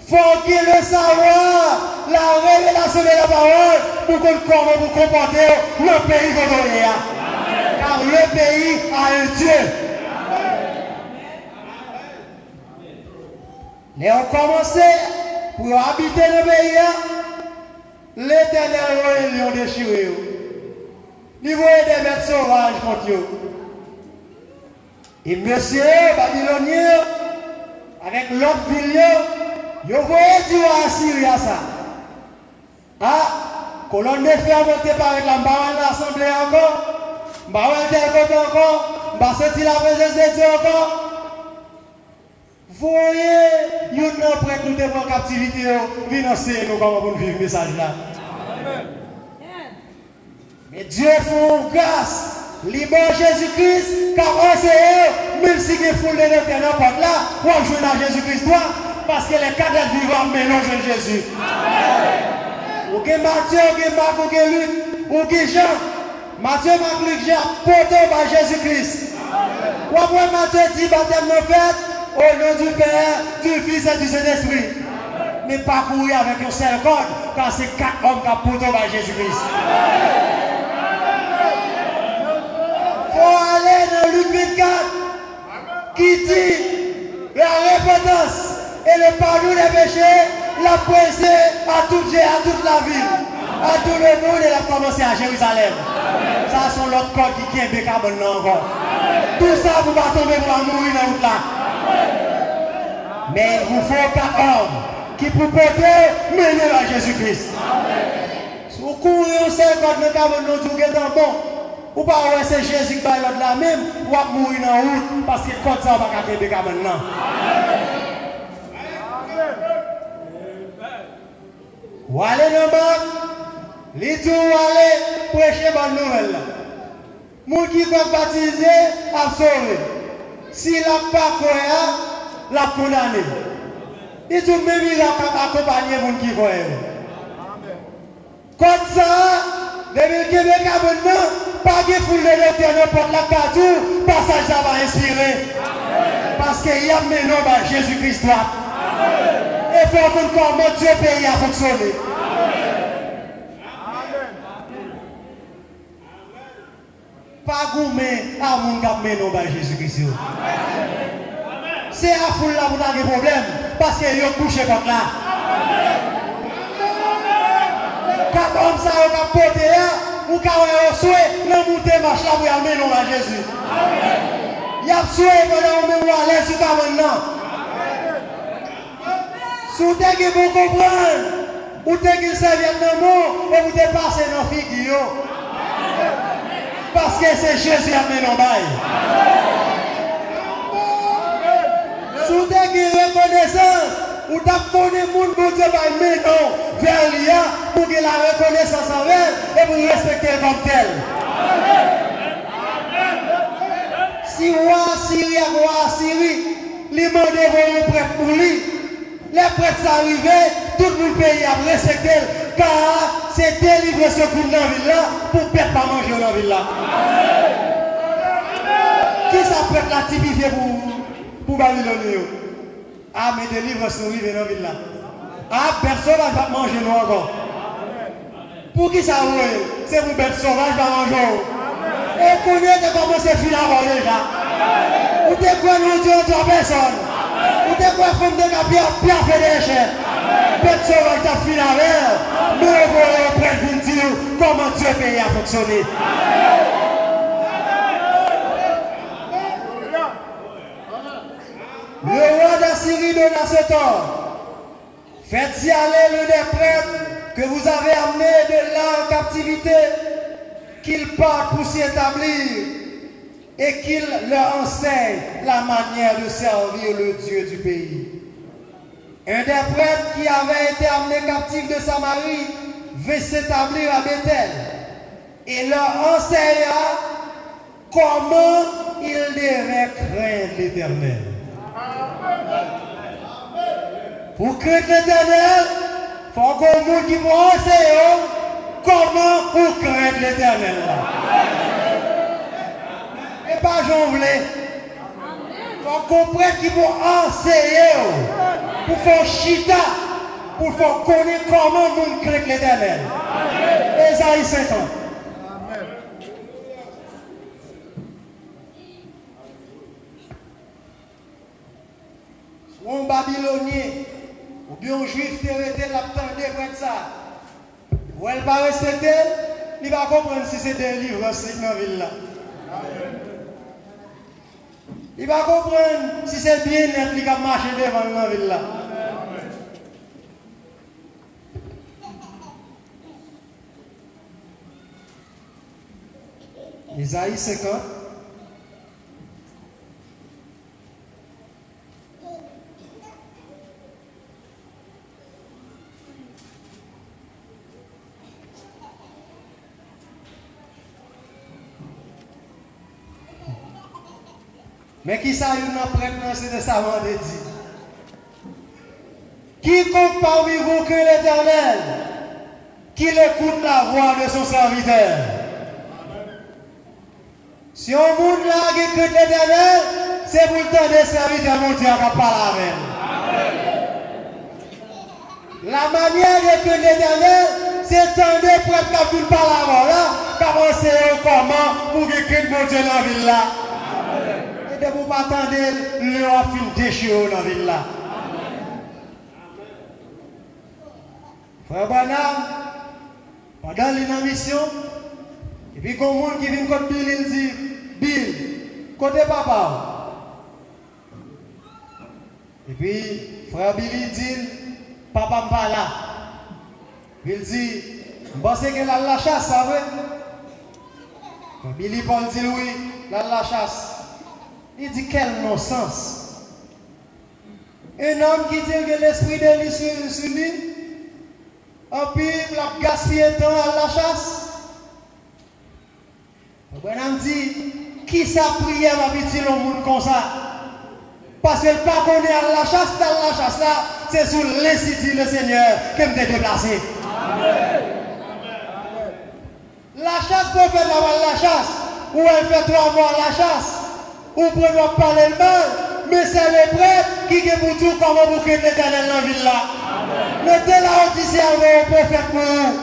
Speaker 3: il faut qu'il le savoir, la révélation de la parole, pour qu'on comment vous comporter le pays de car le pays a un Dieu. Mais on commençait pour habiter le pays, l'Éternel voyait les lions déchirés. Il voyait des bêtes sauvages contre eux. Et monsieur Babylonien, avec l'autre ville, il voyait du roi Assyria ça. Ah, colonne de fer montée par la barre de l'Assemblée encore, barre de côté encore, barre sortir la présence de Dieu encore. Voyez, il y a un prêtre nous devons en captivité, financer nous comment pour vivre le message là. Mais Dieu fait grâce, libre Jésus-Christ, car on sait, même si les foules de n'importe là, on joue dans Jésus-Christ, parce que les cadres vivants mélangent Jésus. Ou que Matthieu, ou que Marc, ou que Luc, ou que Jean, Matthieu, Marc, Luc, Jean, porté par Jésus-Christ. Ou après Matthieu dit, baptême non fait, au nom du Père, du Fils et du Saint-Esprit. Mais pas courir avec un seul code, car c'est 4 hommes qui ont porté par Jésus-Christ. Il faut aller dans Luc 24, qui dit la repentance et le pardon des péchés, la prêcher à toute la ville, à tout le monde, et la commencer à Jérusalem. Ça, sont l'autre code qui est bécable encore. Tout ça, vous ne pas tomber pour mourir dans route là. Mais il vous faut 4 hommes qui pour porter mener à Jésus-Christ. Si vous courez au 50 de cabane, vous êtes bon. Ou pas, c'est Jésus qui va l'autre là même, ou à mourir dans la route parce que quand ça va pas tomber maintenant. Ou aller dans le bac, les tout aller prêcher bonne nouvelle. Moun qui va baptiser, a sauvé. S'il n'a pas croyant, l'a condamné. Et tout même il a accompagné les gens qui croient. Comme ça, depuis le Québec abonnement, pas de foule de l'été, n'importe la catou, passage ça va inspirer. Parce qu'il y a maintenant Jésus-Christ là. Et il faut qu'on comment Dieu pays a fonctionné. Pas gourmet à mon gars maintenant Jésus-Christ. C'est à foule là vous avez des problèmes.
Speaker 4: parce qu'ils ont couché contre là. Quand on ça on a porté là, ou quand on souhait, le monter marche là pour amener nous à Jésus. Il y a souhait pendant on met à l'aise sur ta maintenant. Si vous avez bon comprendre, vous avez servir dans mot et vous dépassez dans la figure. Parce que c'est Jésus qui a amené nos bails. Si vous avez reconnaissance, vous avez le monde pour Dieu, mais non, vers l'IA, pour que la reconnaissance envers et vous respectez comme tel. Si roi Syrie, les mandés vont prêts pour lui, les prêtres arrivés, tout le pays a respecté, car c'est délivrer ce coup dans la ville là pour ne pas manger dans la ville là. Qui ça prête la typifier pour Babylone? Ah, mais délivre ce rive dans la ville là. Ah, personne ne va manger nous encore. Pour qui ça roule? C'est pour bête sauvage va manger. Et connaissez comment c'est fini avant déjà. Vous êtes quoi nous Dieu en personne? Vous êtes quoi femme de la bien fait des chèques? Bête sauvage t'a fini avec. Mais on va prendre dire comment Dieu pays a fonctionné. Le roi d'Assyrie donna cet ordre. Faites-y aller l'un des prêtres que vous avez amenés de là en captivité, qu'ils partent pour s'y établir et qu'il leur enseigne la manière de servir le Dieu du pays. Un des prêtres qui avait été amené captif de Samarie veut s'établir à Bethel et leur enseigna comment ils devaient craindre l'Éternel. Pour craindre l'Éternel, il faut qu'on ait monde qui va enseigner comment pour craindre l'Éternel. Et pas j'en voulais. Il faut qu'on comprenne qu'ils vont enseigner pour faire chita, pour faire connaître comment nous craindre l'Éternel. Ésaïe 50. Un Babylonien ou bien un juif qui arrêté l'attendait pour ça. Ou elle va respecter, il va comprendre si c'est des livres dans la ville là. Il va comprendre si c'est bien net qui va marcher devant la ville là. Isaïe 50. Mais qui ça y est dans prêtre, c'est de ça qu'on a dit. Quiconque parmi vous que l'Éternel, qu'il écoute la voix de son serviteur. Si on monde là qui écoute l'Éternel, c'est pour le temps des serviteurs mon Dieu qui parle avec. La manière d'écouter l'Éternel, c'est temps des prêtres qui parlent avant là, qui avancent comment pour écouter mon Dieu dans la ville là. Et de vous pas attendre le film déchiré dans la ville là. Frère Branham, pendant la mission, et puis quand monde qui vient contre Bill, il dit, Bill, côté papa. Et puis, frère Billy dit, papa me parle là. Il dit, je pense que la chasse, ça veut. Quand Billy Paul dit oui, la chasse. Il dit, quel non-sens. Un homme qui dit que l'esprit de lui sur lui, et puis il a gaspillé le temps à la chasse. On dit, qui ça prière va petit le monde comme ça? Parce que le pas qu'on est à la chasse, dans la chasse là, c'est sous l'institut le Seigneur qui me déplacé. La chasse peut faire la chasse, ou elle fait 3 mois la chasse, ou peut pas parler le mal, mais c'est les prêtres qui pour tout comment vous créez l'Éternel dans la ville là. Mettez la haute cerveau au prophète pour vous.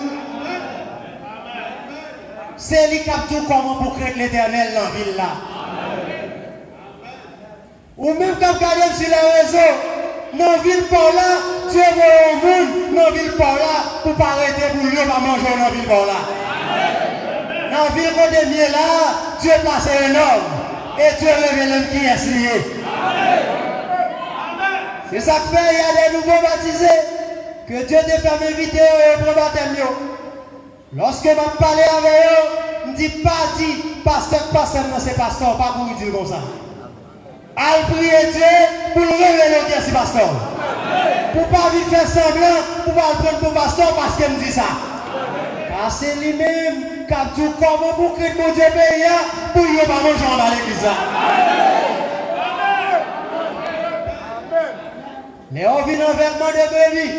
Speaker 4: C'est lui qui a tout comment pour créer l'Éternel dans la ville là. Ou même quand vous regardez sur les réseaux, dans la ville par là, Dieu voit au monde, dans la ville par là, pour ne pas arrêter pour lui, pas manger dans la ville par là. Dans la ville côté mieux là, Dieu place un homme. Et Dieu révèle l'homme qui est lié. C'est ça que fait, il y a des nouveaux baptisés. Que Dieu te fait m'inviter pour le baptême. Lorsque je parle avec eux, je ne dis pas dit, pasteur, c'est pasteur, pas pour dire comme ça. Al prier Dieu pour le révéler qui est pasteur. Pour ne pas vite faire semblant, pour ne pas le prendre pour pasteur parce qu'il me dit ça. Car c'est lui-même qui a dit comment pour que mon Dieu paye pour ne pas manger dans l'église. Les hommes viennent envers moi de brebis.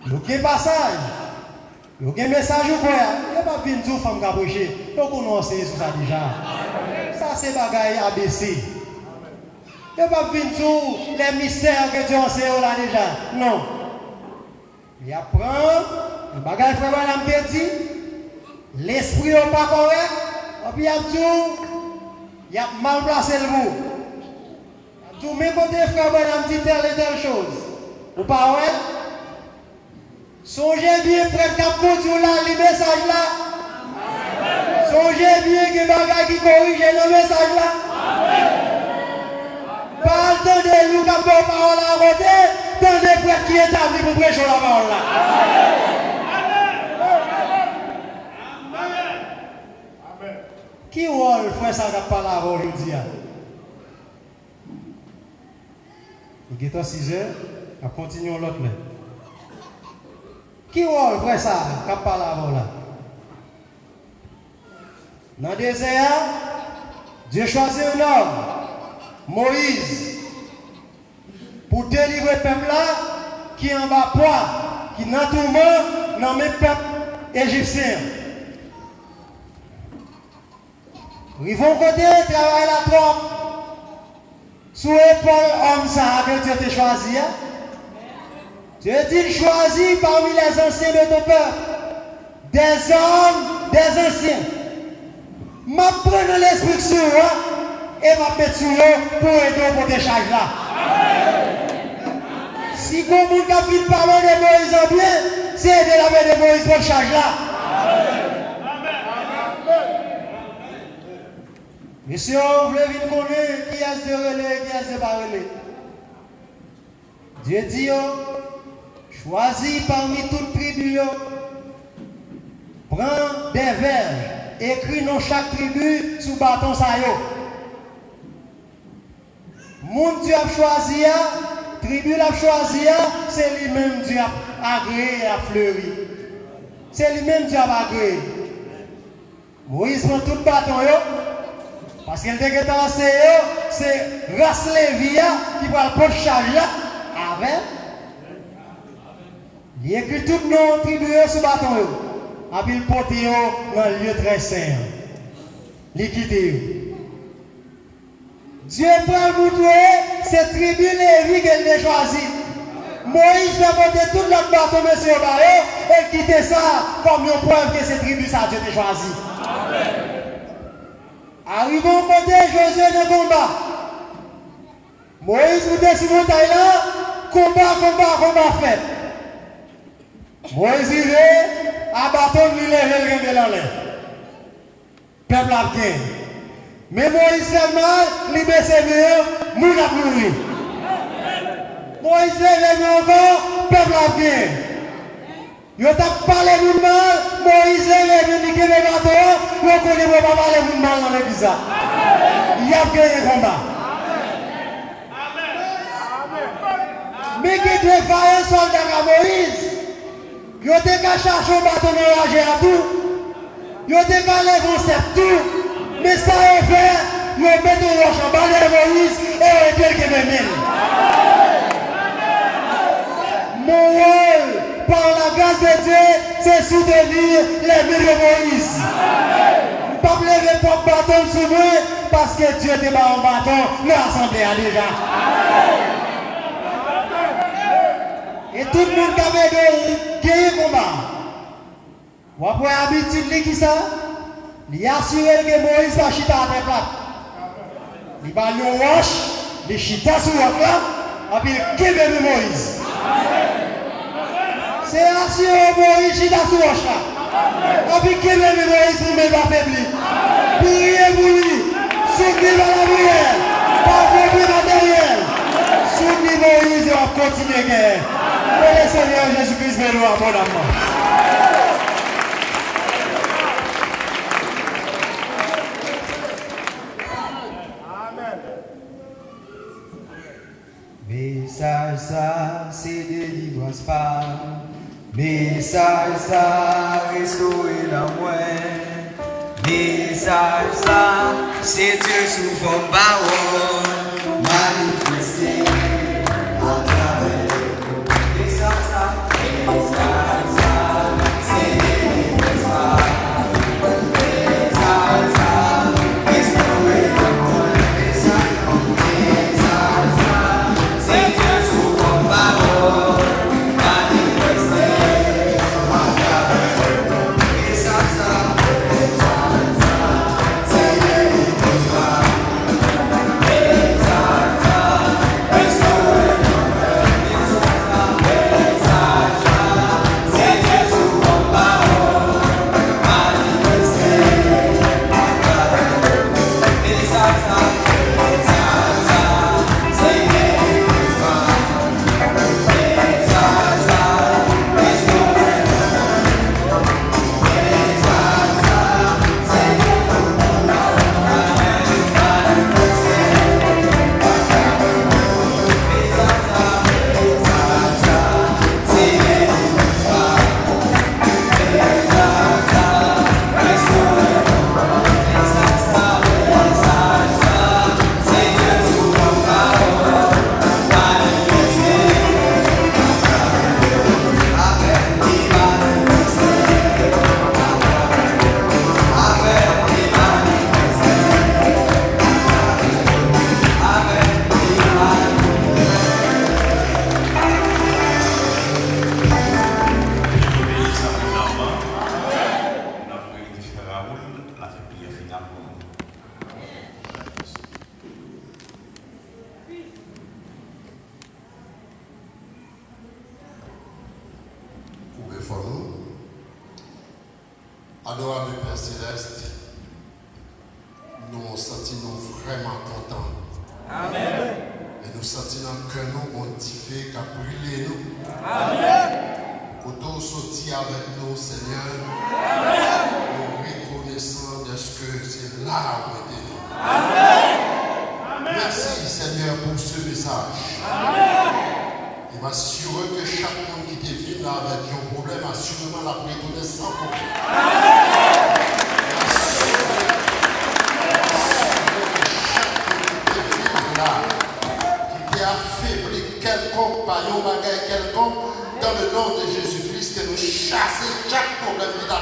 Speaker 4: Il y a un passage. Il y a un message ou quoi? Il n'y a pas de venir femme qui a prêché. Donc on a enseigné sur ça déjà. Ça c'est bagaille ABC. Il n'y a pas de venir les mystères que Dieu enseigne là déjà. Non. Il apprend. Le bagage frère madame dit. L'esprit n'est pas correct. Et puis il y a tout. Il y a mal placé le bout. Tout mes côtés frère madame dit telle et telle chose. Ou pas ouais? Songez bien, près de le message là. Songez bien que les bagages qui corrigent le message là. Pas le temps de nous qui avons parole à côté, tant de prêtres qui établit pour prêcher la parole là. Qui rôle frère ça qui parle aujourd'hui? Il est à 6 heures, on continue l'autre là. Qui rôle frère ça qui parle avant là? Dans le désert, Dieu choisit un homme, Moïse, pour délivrer le peuple là qui est en bas poids, qui est dans tout le monde, dans le peuple égyptien. Ils vont côté travailler la trompe sous l'épaule homme ça que Dieu t'a choisi. Dieu dit choisis parmi les anciens de ton peuple des hommes, des anciens. Je prends l'esprit sur eux et je mettre sur eux pour aider pour des charges là. Si vous avez parlé de Moïse en bien, c'est aider la main de Moïse pour charge là. Monsieur, vous voulez venir connaître qui est de relais, qui est de pas relais. Dieu dit, choisis parmi toutes tribus, prends des verges, écris dans chaque tribu sous bâton ça yo. Mon Dieu a choisi, tribu l'a choisi, c'est lui-même Dieu a agréé et a fleuri. C'est lui-même Dieu a agréé. Moïse prend tout bâton yo. Parce qu'il était c'est race Lévia qui va le porter charge là avec. Il écrit tout nos tribus sur le bâton. Et puis il porte dans le lieu très saint. Il quitte. Dieu prend le montrer cette tribu Lévi qu'elle a choisi. Moïse va porter tout notre bâton, monsieur Barré, et quitter ça comme une preuve que cette tribu ça Dieu t'a choisi. Arrivons au côté Josué de combat. Moïse vous sur cette montagne là, combat fait. Moïse il est à bâton, il lève le gain de l'air. Peuple a bien. Mais Moïse fait mal, il baisse mieux, moun a mouru. Moïse lève encore, peuple a bien. Yo t'a parlé de mal, Moïse lève le gain de bâton, yo connaît pas parler de mal dans l'église. Il y a gagné le combat. Mais qui devait faire un soldat à Moïse, yo te qu'à chercher un bâton dans la à tout, yo te qu'à lever un tout, mais ça est fait, yo met un roche en bas de Moïse et on dit que même. Mon rôle, par la grâce de Dieu, c'est soutenir les murs de Moïse. Je ne peux pas lever pour bâton sur moi parce que Dieu n'est pas en bâton, l'assemblée a déjà. Et tout le monde qui avait gagné combat. Vous avez habitude de qui ça? Il a assuré que Moïse va chita à tes plats. Il va lui roche, il chita sur la plate, Et puis Kébé Moïse. C'est assuré Moïse, il a sous roche là. Et puis Kébé Moïse, vous ne m'avez pas faibli. Priez pour lui. Soutenez dans la prière. Pas faibli matériel. Soutenez Moïse et on va continuer à guerre. Que le Seigneur Jésus-Christ met nous abondamment.
Speaker 1: Message ça, c'est délivrance pas. Message ça, restaurer la moelle. Message ça, c'est Dieu sous forme parole. Manifesté à travers nous. Message ça, c'est délivrance pas. Message ça, restaurer la moelle. Message ça, c'est Dieu sous forme parole. Manifesté à travers nous. Message ça, c'est délivrance pas.
Speaker 5: Adorable Père Céleste, nous sentons vraiment contents. Amen. Et nous sentons que nous motivés qu'à brûler nous. Amen. Pour tous sortir avec nous, Seigneur. Amen. Nous reconnaissons de ce que c'est là où nous. Amen. Merci Seigneur pour ce message. Amen. Et m'assurer que chaque monde qui te vient là avec un problème, assurément la reconnaissance. Amen. Quelconque, par un bagage quelconque, dans le nom de Jésus-Christ, que nous chassons chaque problème de la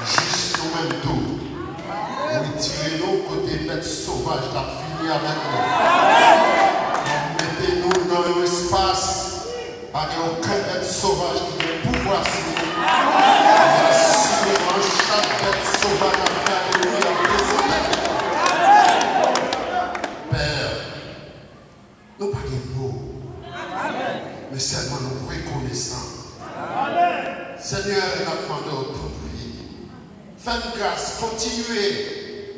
Speaker 5: juste nous-mêmes tout. Nous retirez-nous côté bête sauvage, la fini avec nous. Mettez-nous dans un espace, avec aucun bête sauvage qui peut pouvoir signer. Assurément, chaque bête sauvage a fait de nous la présenter. Nous pas de mots, mais seulement nous reconnaissons. Seigneur, nous demandons ton prière. Fais grâce, continuez,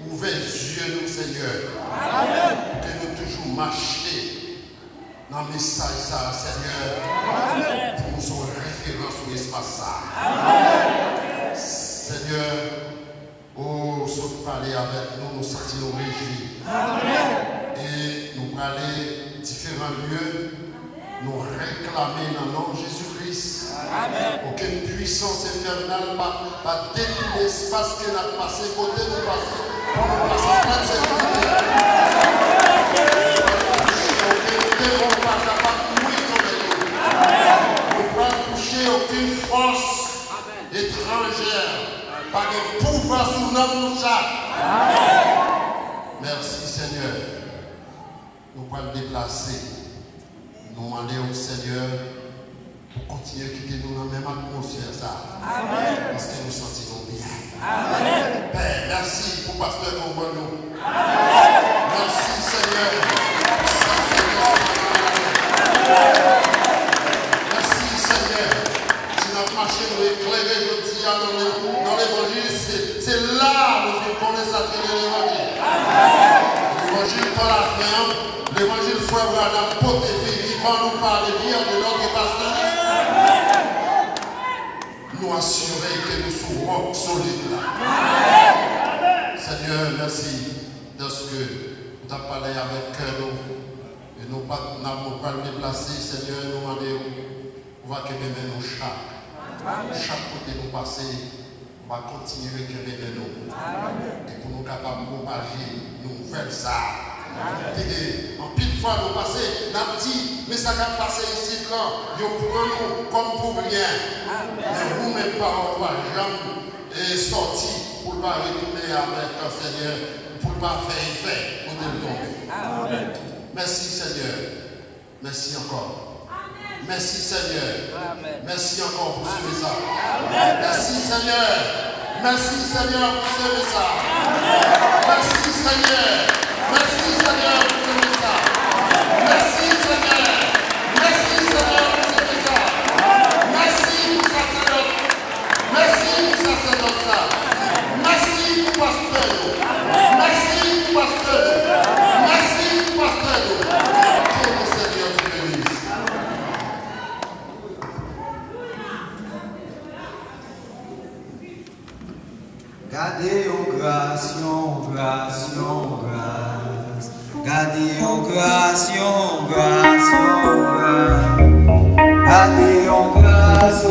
Speaker 5: ouvrez les yeux, nous, Seigneur, pour que nous toujours marcher dans le message, ça, Seigneur, pour nous avoir référence sur l'espace. Seigneur, oh, si vous parlez avec nous, nous sentons réjouis. Et nous parler différents lieux, nous réclamer dans le nom de Jésus-Christ. Aucune puissance infernale va détruire l'espace qui a passé côté nous passer. Pour nous passer en pleine sécurité. Aucun démon ne va pas mourir sur nous. Nous ne pouvons pas toucher aucune force étrangère. Pas de pouvoir sur notre chaque. Merci Seigneur. Nous pouvons le déplacer. Nous demander au Seigneur pour continuer à quitter nous dans la même atmosphère. Parce que nous sentons bien. Amen. Père, merci pour pasteur qu'on voit nous. déjà dans l'évangile, c'est là où nous connaissons ça de l'évangile. L'évangile par la fin, l'évangile frère Branham, porté vivant nous parler bien de notre pasteur. Nous assurer que nous serons solides là. Seigneur, merci de ce que tu as parlé avec nous. Et nous n'avons pas le déplacé, Seigneur, nous demandons, on va que nous chaque côté nous passer, on va continuer que nous. Et pour nous capables de propager, nous faire ça. En pile fois, nous passer, nous dit, mais ça va passer ici, là, nous prenons nous comme pour rien. Mais vous-même, par on va jamais sortir pour ne pas retourner avec le Seigneur, pour ne pas faire effet, pour ne tomber. Merci Seigneur. Merci encore. Merci Seigneur. Merci encore pour ce message. Merci Seigneur. Merci Seigneur pour ce message. Merci Seigneur. Merci Seigneur pour ce message. Merci Seigneur. Merci Seigneur pour ce message. Merci pour sacerdoce. Merci pour sacerdoce. Merci pour pasteur. Merci pour pasteur. Merci pour pasteur. Que le Seigneur te bénisse.
Speaker 1: Gardez en grâce, en grâce, en grâce. Gardez en grâce, en grâce, en grâce. Gardez en grâce,